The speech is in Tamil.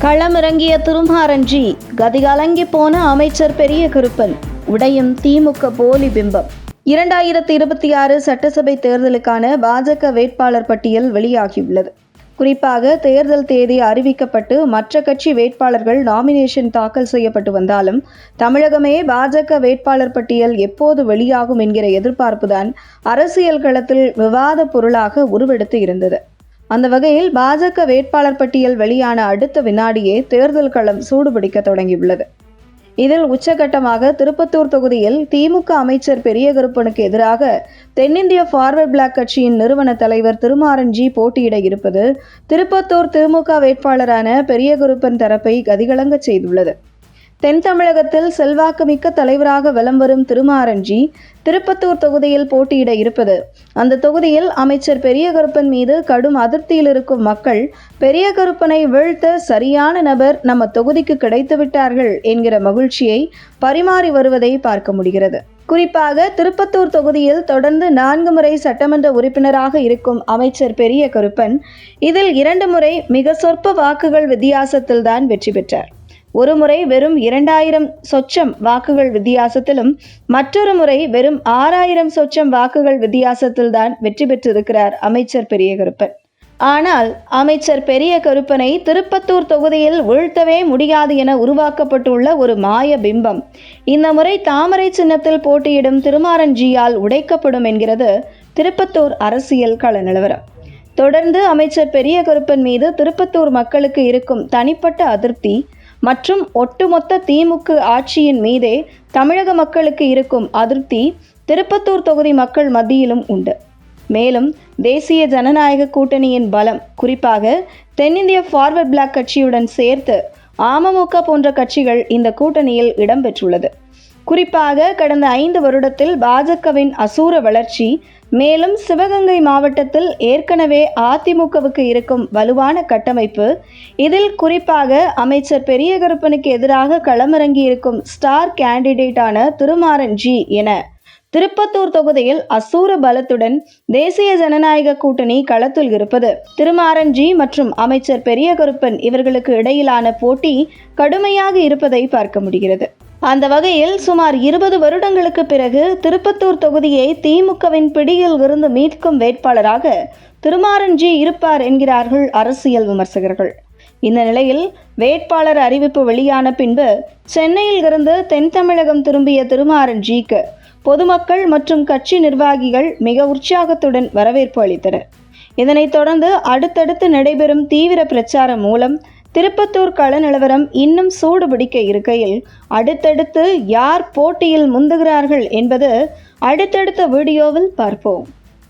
களமிறங்கிய திருமாரஞ்சி, கதிகலங்கி போன அமைச்சர் பெரிய கருப்பன், உடையும் திமுக போலி பிம்பம். 2026 சட்டசபை தேர்தலுக்கான பாஜக வேட்பாளர் பட்டியல் வெளியாகியுள்ளது. குறிப்பாக தேர்தல் தேதி அறிவிக்கப்பட்டு மற்ற கட்சி வேட்பாளர்கள் நாமினேஷன் தாக்கல் செய்யப்பட்டு வந்தாலும் தமிழகமே பாஜக வேட்பாளர் பட்டியல் எப்போது வெளியாகும் என்கிற எதிர்பார்ப்புதான் அரசியல் களத்தில் விவாத பொருளாக உருவெடுத்து இருந்தது. அந்த வகையில் பாஜக வேட்பாளர் பட்டியல் வெளியான அடுத்த வினாடியே தேர்தல் களம் சூடுபிடிக்க தொடங்கியுள்ளது. இதில் உச்சகட்டமாக திருப்பத்தூர் தொகுதியில் திமுக அமைச்சர் பெரிய கருப்பனுக்கு எதிராக தென்னிந்திய ஃபார்வர்ட் பிளாக் கட்சியின் நிறுவன தலைவர் திருமாரஞ்சி போட்டியிட இருப்பது திருப்பத்தூர் திமுக வேட்பாளரான பெரிய கருப்பன் தரப்பை கதிகலங்க செய்துள்ளது. தென் தமிழகத்தில் செல்வாக்குமிக்க தலைவராக வலம் வரும் திருமாரஞ்சி திருப்பத்தூர் தொகுதியில் போட்டியிட இருப்பது, அந்த தொகுதியில் அமைச்சர் பெரிய கருப்பன் மீது கடும் அதிருப்தியில் இருக்கும் மக்கள் பெரிய கருப்பனை வீழ்த்த சரியான நபர் நம்ம தொகுதிக்கு கிடைத்து விட்டார்கள் என்கிற மகிழ்ச்சியை பரிமாறி வருவதை பார்க்க முடிகிறது. குறிப்பாக திருப்பத்தூர் தொகுதியில் தொடர்ந்து 4 முறை சட்டமன்ற உறுப்பினராக இருக்கும் அமைச்சர் பெரிய கருப்பன் இதில் 2 முறை மிக சொற்ப வாக்குகள் வித்தியாசத்தில்தான் வெற்றி பெற்றார். ஒரு முறை வெறும் 2000 சொச்சம் வாக்குகள் வித்தியாசத்திலும், மற்றொரு முறை வெறும் 6000 சொச்சம் வாக்குகள் வித்தியாசத்தில்தான் வெற்றி பெற்றிருக்கிறார் அமைச்சர் பெரிய கருப்பன். ஆனால் அமைச்சர் பெரிய கருப்பனை திருப்பத்தூர் தொகுதியில் வீழ்த்தவே முடியாது என உருவாக்கப்பட்டுள்ள ஒரு மாய பிம்பம் இந்த முறை தாமரை சின்னத்தில் போட்டியிடும் திருமாரஞ்சியால் உடைக்கப்படும் என்கிறது திருப்பத்தூர் அரசியல் கள நிலவரம். தொடர்ந்து அமைச்சர் பெரிய கருப்பன் மீது திருப்பத்தூர் மக்களுக்கு இருக்கும் தனிப்பட்ட அதிருப்தி மற்றும் ஒட்டுமொத்த திமுக ஆட்சியின் மீதே தமிழக மக்களுக்கு இருக்கும் அதிருப்தி திருப்பத்தூர் தொகுதி மக்கள் மத்தியிலும் உண்டு. மேலும் தேசிய ஜனநாயக கூட்டணியின் பலம், குறிப்பாக தென்னிந்திய ஃபார்வர்ட் பிளாக் கட்சியுடன் சேர்த்து அமமுக போன்ற கட்சிகள் இந்த கூட்டணியில் இடம்பெற்றுள்ளது. குறிப்பாக கடந்த 5 வருடத்தில் பாஜகவின் அசூர வளர்ச்சி, மேலும் சிவகங்கை மாவட்டத்தில் ஏற்கனவே அதிமுகவுக்கு இருக்கும் வலுவான கட்டமைப்பு, இதில் குறிப்பாக அமைச்சர் பெரிய கருப்பனுக்கு எதிராக களமிறங்கி இருக்கும் ஸ்டார் கேண்டிடேட்டான திருமாரஞ்சி என திருப்பத்தூர் தொகுதியில் அசூர பலத்துடன் தேசிய ஜனநாயக கூட்டணி களத்தில் இருப்பது, திருமாரஞ்சி மற்றும் அமைச்சர் பெரிய கருப்பன் இவர்களுக்கு இடையிலான போட்டி கடுமையாக இருப்பதை பார்க்க முடிகிறது. அந்த வகையில் சுமார் 20 வருடங்களுக்கு பிறகு திருப்பத்தூர் தொகுதியை திமுகவின் பிடியில் இருந்து மீட்கும் வேட்பாளராக திருமாரஞ்சி இருப்பார் என்கிறார்கள் அரசியல் விமர்சகர்கள். இந்த நிலையில் வேட்பாளர் அறிவிப்பு வெளியான பின்பு சென்னையில் இருந்து தென் தமிழகம் திரும்பிய திருமாரஞ்சிக்கு பொதுமக்கள் மற்றும் கட்சி நிர்வாகிகள் மிக உற்சாகத்துடன் வரவேற்பு அளித்தனர். இதனைத் தொடர்ந்து அடுத்தடுத்து நடைபெறும் தீவிர பிரச்சாரம் மூலம் திருப்பத்தூர் கள நிலவரம் இன்னும் சூடு பிடிக்க இருக்கையில் அடுத்தடுத்து யார் போட்டியில் முந்துகிறார்கள் என்பது அடுத்தடுத்த வீடியோவில் பார்ப்போம்.